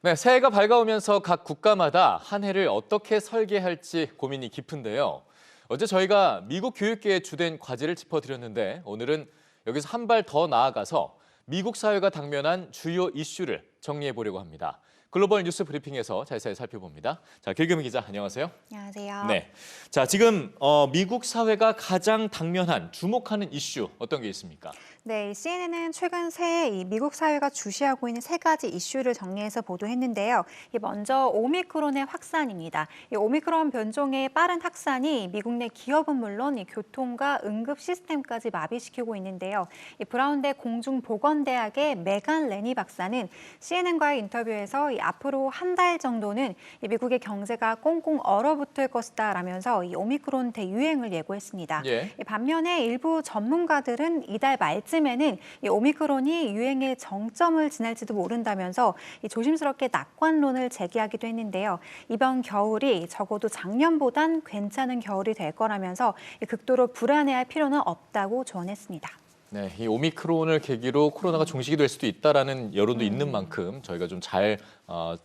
네, 새해가 밝아오면서 각 국가마다 한 해를 어떻게 설계할지 고민이 깊은데요. 어제 저희가 미국 교육계의 주된 과제를 짚어드렸는데 오늘은 여기서 한 발 더 나아가서 미국 사회가 당면한 주요 이슈를 정리해 보려고 합니다. 글로벌 뉴스 브리핑에서 자세히 살펴봅니다. 자, 길겸 기자, 안녕하세요. 안녕하세요. 네, 자 지금 미국 사회가 가장 당면한 주목하는 이슈 어떤 게 있습니까? 네, CNN은 최근 새해 이 미국 사회가 주시하고 있는 세 가지 이슈를 정리해서 보도했는데요. 먼저 오미크론의 확산입니다. 이 오미크론 변종의 빠른 확산이 미국 내 기업은 물론 이 교통과 응급 시스템까지 마비시키고 있는데요. 이 브라운대 공중보건대학의 메간 레니 박사는 CNN과의 인터뷰에서 이 앞으로 한 달 정도는 이 미국의 경제가 꽁꽁 얼어붙을 것이다라면서 이 오미크론 대유행을 예고했습니다. 예. 반면에 일부 전문가들은 이달 말쯤에는 이 오미크론이 유행의 정점을 지날지도 모른다면서 이 조심스럽게 낙관론을 제기하기도 했는데요. 이번 겨울이 적어도 작년보단 괜찮은 겨울이 될 거라면서 극도로 불안해할 필요는 없다고 조언했습니다. 네, 이 오미크론을 계기로 코로나가 종식이 될 수도 있다라는 여론도 있는 만큼 저희가 좀 잘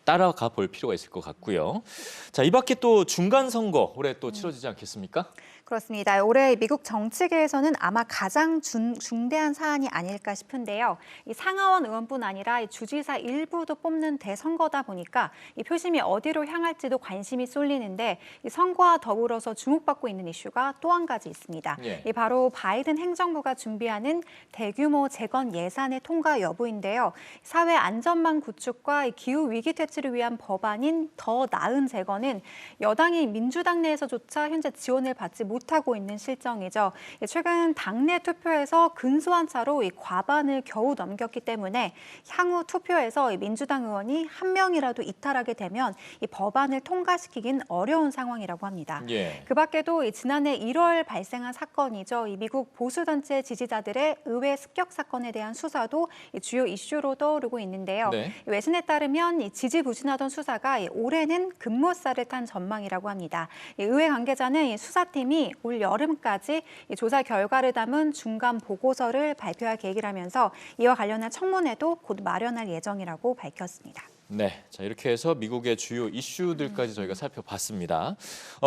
따라가 볼 필요가 있을 것 같고요. 자, 이 밖에 또 중간 선거 올해 또 치러지지 않겠습니까? 그렇습니다. 올해 미국 정치계에서는 아마 가장 중대한 사안이 아닐까 싶은데요. 이 상하원 의원뿐 아니라 이 주지사 일부도 뽑는 대선거다 보니까 이 표심이 어디로 향할지도 관심이 쏠리는데 이 선거와 더불어서 주목받고 있는 이슈가 또 한 가지 있습니다. 예. 이 바로 바이든 행정부가 준비하는 대규모 재건 예산의 통과 여부인데요. 사회 안전망 구축과 이 기후 위기 퇴치를 위한 법안인 더 나은 재건은 여당이 민주당 내에서조차 현재 지원을 받지 못하고 있는 실정이죠. 최근 당내 투표에서 근소한 차로 이 과반을 겨우 넘겼기 때문에 향후 투표에서 민주당 의원이 한 명이라도 이탈하게 되면 이 법안을 통과시키긴 어려운 상황이라고 합니다. 예. 그 밖에도 지난해 1월 발생한 사건이죠. 이 미국 보수단체 지지자들의 의회 습격 사건에 대한 수사도 주요 이슈로 떠오르고 있는데요. 네. 외신에 따르면 지지부진하던 수사가 올해는 급무살을 탄 전망이라고 합니다. 의회 관계자는 수사팀이 올 여름까지 조사 결과를 담은 중간 보고서를 발표할 계획이라면서 이와 관련한 청문회도 곧 마련할 예정이라고 밝혔습니다. 네, 자 이렇게 해서 미국의 주요 이슈들까지 저희가 살펴봤습니다.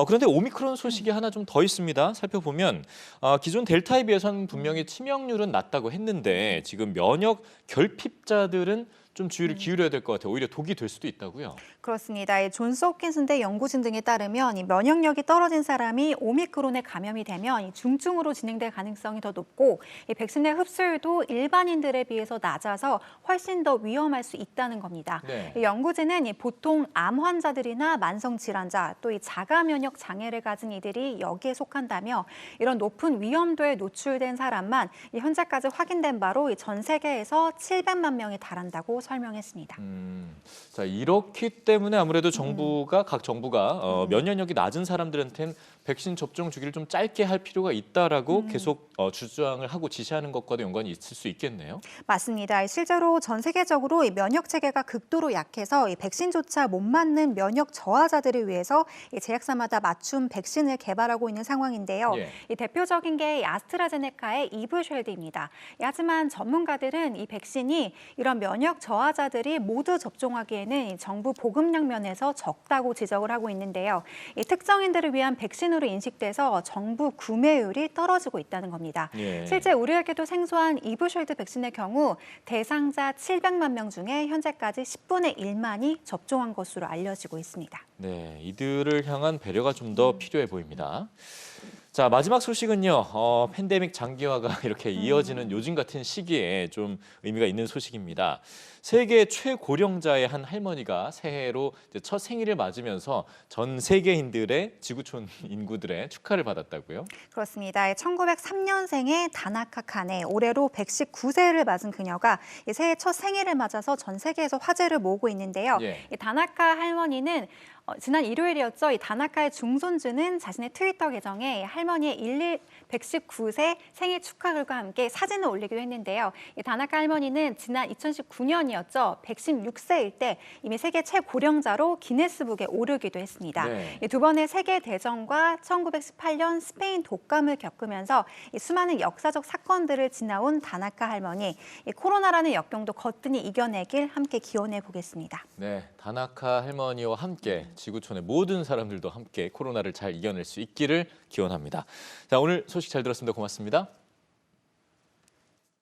그런데 오미크론 소식이 하나 좀 더 있습니다. 살펴보면 기존 델타에 비해서는 분명히 치명률은 낮다고 했는데 지금 면역 결핍자들은 좀 주의를 기울여야 될 것 같아요. 오히려 독이 될 수도 있다고요. 그렇습니다. 존스 홉킨스대 연구진 등에 따르면 이 면역력이 떨어진 사람이 오미크론에 감염이 되면 이 중증으로 진행될 가능성이 더 높고 이 백신의 흡수율도 일반인들에 비해서 낮아서 훨씬 더 위험할 수 있다는 겁니다. 네. 이 연구진은 보통 암 환자들이나 만성 질환자 또 이 자가 면역 장애를 가진 이들이 여기에 속한다며 이런 높은 위험도에 노출된 사람만 현재까지 확인된 바로 전 세계에서 700만 명에 달한다고 설명했습니다. 자 이렇기 때문에 아무래도 각 정부가 면역력이 낮은 사람들한테는 백신 접종 주기를 좀 짧게 할 필요가 있다라고 계속 주장을 하고 지시하는 것과도 연관이 있을 수 있겠네요. 맞습니다. 실제로 전 세계적으로 이 면역 체계가 극도로 약해서 이 백신조차 못 맞는 면역 저하자들을 위해서 이 제약사마다 맞춤 백신을 개발하고 있는 상황인데요. 예. 이 대표적인 게 이 아스트라제네카의 이브쉘드입니다. 하지만 전문가들은 이 백신이 이런 면역 저하자들이 모두 접종하기에는 이 정부 보급량 면에서 적다고 지적을 하고 있는데요. 이 특정인들을 위한 백신으로 인식돼서 정부 구매율이 떨어지고 있다는 겁니다. 예. 실제 우리에게도 생소한 이브쉘드 백신의 경우 대상자 700만 명 중에 현재까지 10분의 1만이 접종한 것으로 알려지고 있습니다. 네, 이들을 향한 배려가 좀 더 필요해 보입니다. 자, 마지막 소식은요. 팬데믹 장기화가 이렇게 이어지는 요즘 같은 시기에 좀 의미가 있는 소식입니다. 세계 최고령자의 한 할머니가 새해로 이제 첫 생일을 맞으면서 전 세계인들의 지구촌 인구들의 축하를 받았다고요? 그렇습니다. 1903년생의 다나카 칸에 올해로 119세를 맞은 그녀가 새해 첫 생일을 맞아서 전 세계에서 화제를 모으고 있는데요. 예. 이 다나카 할머니는 지난 일요일이었죠. 이 다나카의 중손주는 자신의 트위터 계정에 할머니의 119세 생일 축하글과 함께 사진을 올리기도 했는데요. 이 다나카 할머니는 지난 2019년이었죠. 116세일 때 이미 세계 최고령자로 기네스북에 오르기도 했습니다. 네. 이 두 번의 세계 대전과 1918년 스페인 독감을 겪으면서 이 수많은 역사적 사건들을 지나온 다나카 할머니, 이 코로나라는 역경도 거뜬히 이겨내길 함께 기원해 보겠습니다. 네, 다나카 할머니와 함께 지구촌의 모든 사람들도 함께 코로나를 잘 이겨낼 수 있기를 기원합니다. 자, 오늘 소식 잘 들었습니다. 고맙습니다.